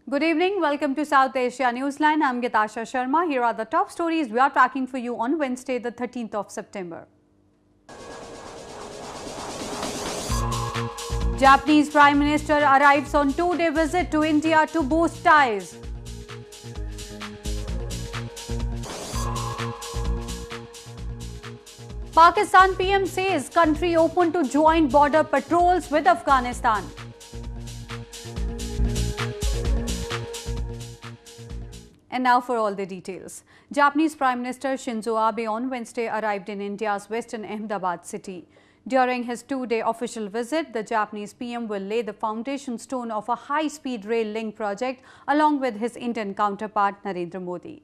Good evening. Welcome to South Asia Newsline. I'm Gitasha Sharma. Here are the top stories we are tracking for you on Wednesday, the 13th of September. Japanese Prime Minister arrives on two-day visit to India to boost ties. Pakistan PM says country open to joint border patrols with Afghanistan. And now for all the details. Japanese Prime Minister Shinzo Abe on Wednesday arrived in India's western Ahmedabad city. During his two-day official visit, the Japanese PM will lay the foundation stone of a high-speed rail link project along with his Indian counterpart Narendra Modi.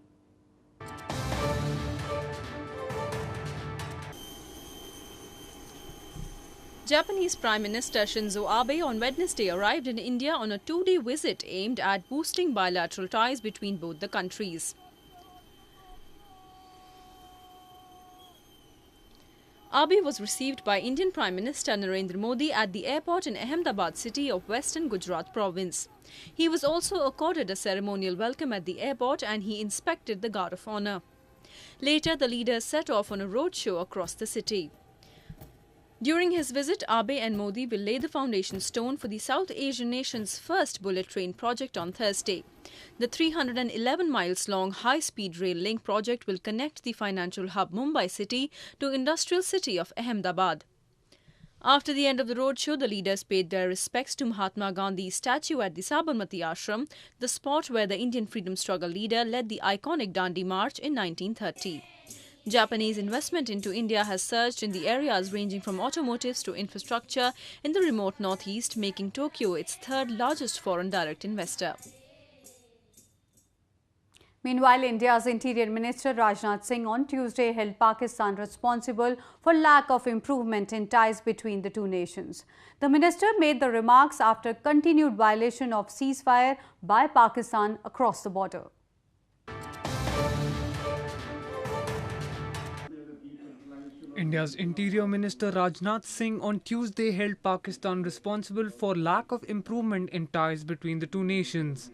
Japanese Prime Minister Shinzo Abe on Wednesday arrived in India on a two-day visit aimed at boosting bilateral ties between both the countries. Abe was received by Indian Prime Minister Narendra Modi at the airport in Ahmedabad city of Western Gujarat province. He was also accorded a ceremonial welcome at the airport and he inspected the Guard of Honour. Later, the leaders set off on a roadshow across the city. During his visit, Abe and Modi will lay the foundation stone for the South Asian nation's first bullet train project on Thursday. The 311 miles long high-speed rail link project will connect the financial hub Mumbai city to industrial city of Ahmedabad. After the end of the roadshow, the leaders paid their respects to Mahatma Gandhi's statue at the Sabarmati Ashram, the spot where the Indian freedom struggle leader led the iconic Dandi March in 1930. Japanese investment into India has surged in the areas ranging from automotives to infrastructure in the remote northeast, making Tokyo its third largest foreign direct investor. Meanwhile, India's Interior Minister Rajnath Singh on Tuesday held Pakistan responsible for lack of improvement in ties between the two nations. The minister made the remarks after continued violation of ceasefire by Pakistan across the border. India's Interior Minister Rajnath Singh on Tuesday held Pakistan responsible for lack of improvement in ties between the two nations.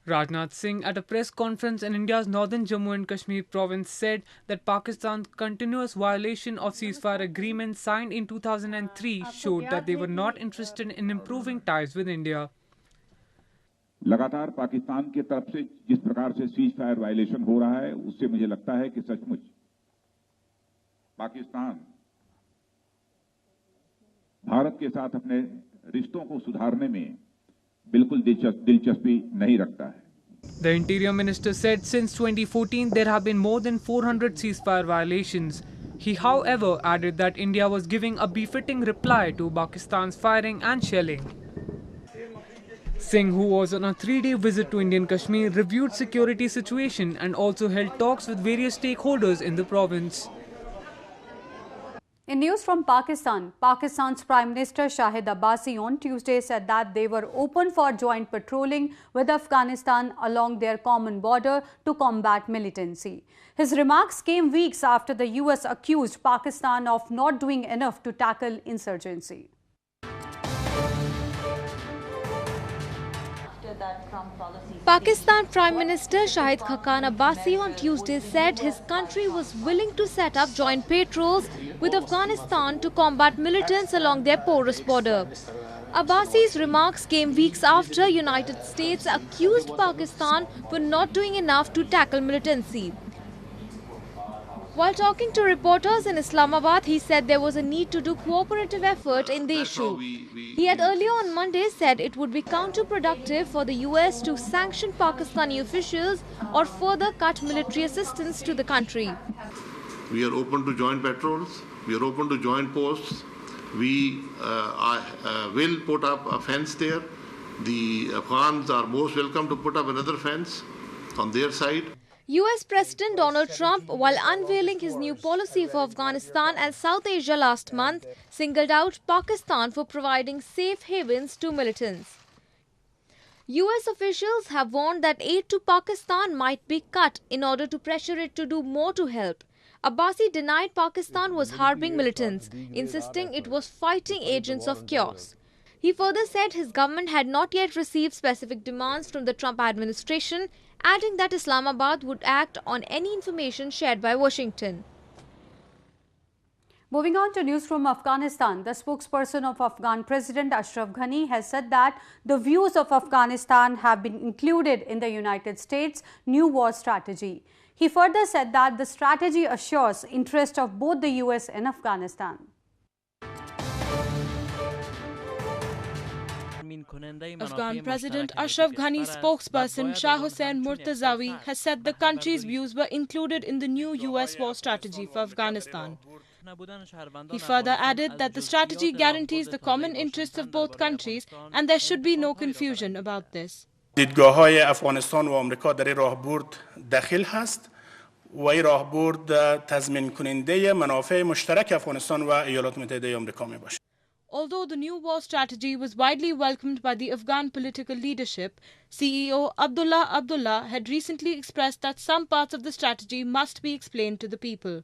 Rajnath Singh at a press conference in India's northern Jammu and Kashmir province said that Pakistan's continuous violation of ceasefire agreements signed in 2003 showed that they were not interested in improving ties with India. लगातार पाकिस्तान की तरफ से जिस प्रकार से cease fire violation हो रहा है उससे मुझे लगता है कि सचमुच पाकिस्तान भारत के साथ अपने रिश्तों को सुधारने में बिल्कुल दिलचस्पी नहीं रखता है. The Interior Minister said since 2014 there have been more than 400 ceasefire violations. He, however, added that India was giving a befitting reply to Pakistan's firing and shelling. Singh, who was on a three-day visit to Indian Kashmir, reviewed security situation and also held talks with various stakeholders in the province. In news from Pakistan, Pakistan's Prime Minister Shahid Abbasi on Tuesday said that they were open for joint patrolling with Afghanistan along their common border to combat militancy. His remarks came weeks after the US accused Pakistan of not doing enough to tackle insurgency. Pakistan Prime Minister Shahid Khaqan Abbasi on Tuesday said his country was willing to set up joint patrols with Afghanistan to combat militants along their porous border. Abbasi's remarks came weeks after United States accused Pakistan for not doing enough to tackle militancy. While talking to reporters in Islamabad, he said there was a need to do cooperative effort in the issue. He had earlier on Monday said it would be counterproductive for the US to sanction Pakistani officials or further cut military assistance to the country. We are open to joint patrols. We are open to joint posts. We will put up a fence there. The Afghans are most welcome to put up another fence on their side. US President Donald Trump, while unveiling his new policy for Afghanistan and South Asia last month, singled out Pakistan for providing safe havens to militants. US officials have warned that aid to Pakistan might be cut in order to pressure it to do more to help. Abbasi denied Pakistan was harboring militants, insisting it was fighting agents of chaos. He further said his government had not yet received specific demands from the Trump administration, adding that Islamabad would act on any information shared by Washington. Moving on to news from Afghanistan, the spokesperson of Afghan President Ashraf Ghani has said that the views of Afghanistan have been included in the United States' new war strategy. He further said that the strategy assures interest of both the US and Afghanistan. Afghan President Ashraf Ghani's spokesperson Shah Hussain Murtazawi has said the country's views were included in the new US war strategy for Afghanistan. He further added that the strategy guarantees the common interests of both countries and there should be no confusion about this. دیدگاه‌های افغانستان و آمریکا در این راهبرد دخیل هست و این راهبرد تضمین کننده منافع مشترک افغانستان و ایالات متحده آمریکا میباشد. Although the new war strategy was widely welcomed by the Afghan political leadership, CEO Abdullah had recently expressed that some parts of the strategy must be explained to the people.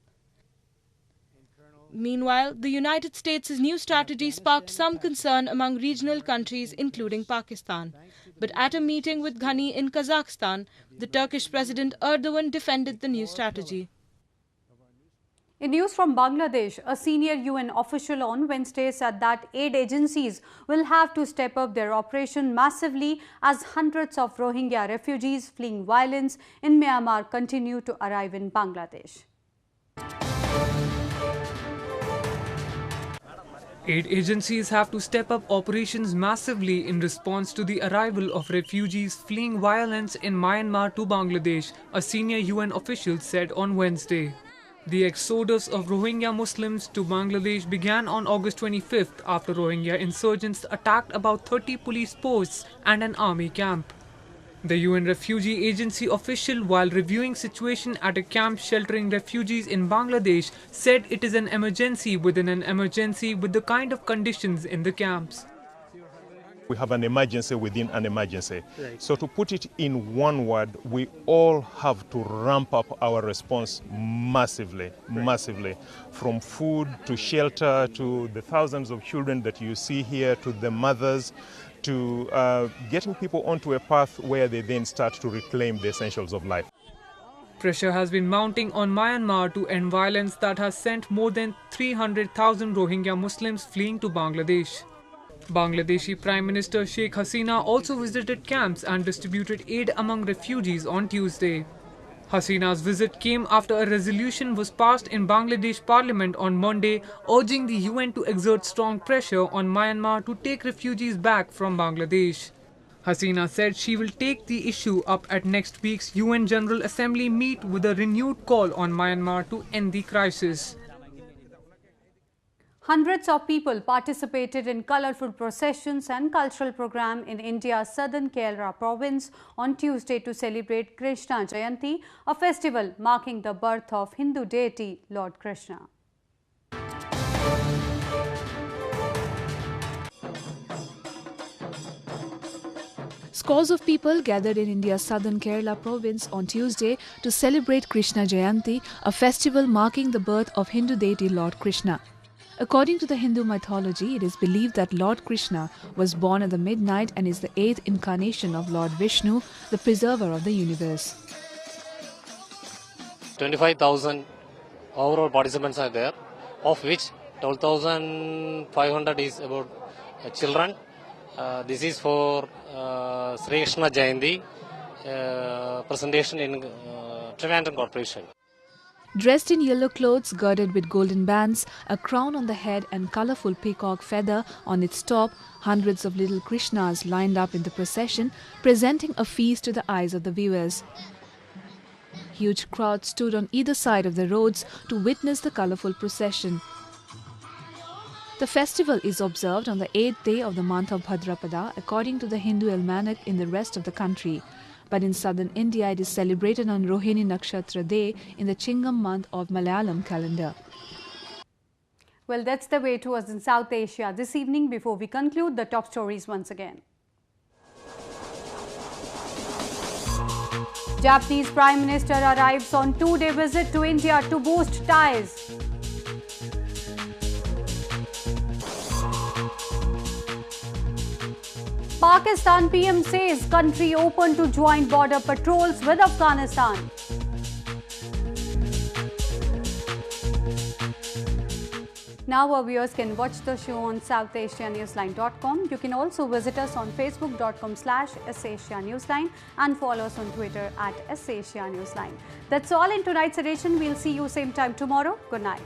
Meanwhile, the United States' new strategy sparked some concern among regional countries, including Pakistan. But at a meeting with Ghani in Kazakhstan, the Turkish President Erdogan defended the new strategy. In news from Bangladesh, a senior UN official on Wednesday said that aid agencies will have to step up their operation massively as hundreds of Rohingya refugees fleeing violence in Myanmar continue to arrive in Bangladesh. Aid agencies have to step up operations massively in response to the arrival of refugees fleeing violence in Myanmar to Bangladesh, a senior UN official said on Wednesday. The exodus of Rohingya Muslims to Bangladesh began on August 25th after Rohingya insurgents attacked about 30 police posts and an army camp. The UN Refugee Agency official, while reviewing situation at a camp sheltering refugees in Bangladesh, said it is an emergency within an emergency with the kind of conditions in the camps. We have an emergency within an emergency. Right. So to put it in one word, we all have to ramp up our response massively, massively. From food to shelter to the thousands of children that you see here to the mothers, to getting people onto a path where they then start to reclaim the essentials of life. Pressure has been mounting on Myanmar to end violence that has sent more than 300,000 Rohingya Muslims fleeing to Bangladesh. Bangladeshi Prime Minister Sheikh Hasina also visited camps and distributed aid among refugees on Tuesday. Hasina's visit came after a resolution was passed in Bangladesh Parliament on Monday urging the UN to exert strong pressure on Myanmar to take refugees back from Bangladesh. Hasina said she will take the issue up at next week's UN General Assembly meet with a renewed call on Myanmar to end the crisis. Hundreds of people participated in colourful processions and cultural program in India's southern Kerala province on Tuesday to celebrate Krishna Jayanti, a festival marking the birth of Hindu deity Lord Krishna. Scores of people gathered in India's southern Kerala province on Tuesday to celebrate Krishna Jayanti, a festival marking the birth of Hindu deity Lord Krishna. According to the Hindu mythology, it is believed that Lord Krishna was born at the midnight and is the 8th incarnation of Lord Vishnu, the preserver of the universe. 25,000 overall participants are there, of which 12,500 is about children. This is for Sri Krishna Jayanti presentation in Trivandrum Corporation. Dressed in yellow clothes girded with golden bands, a crown on the head and colourful peacock feather on its top, hundreds of little Krishnas lined up in the procession, presenting a feast to the eyes of the viewers. Huge crowds stood on either side of the roads to witness the colourful procession. The festival is observed on the 8th day of the month of Bhadrapada according to the Hindu almanac in the rest of the country. But in southern India, it is celebrated on Rohini Nakshatra Day in the Chingam month of Malayalam calendar. Well, that's the way it was in South Asia this evening. Before we conclude, the top stories once again. Japanese Prime Minister arrives on two-day visit to India to boost ties. Pakistan PM says country open to joint border patrols with Afghanistan. Now our viewers can watch the show on SouthAsiaNewsline.com. You can also visit us on Facebook.com/SAsiaNewsline and follow us on Twitter @SAsiaNewsline. That's all in tonight's edition. We'll see you same time tomorrow. Good night.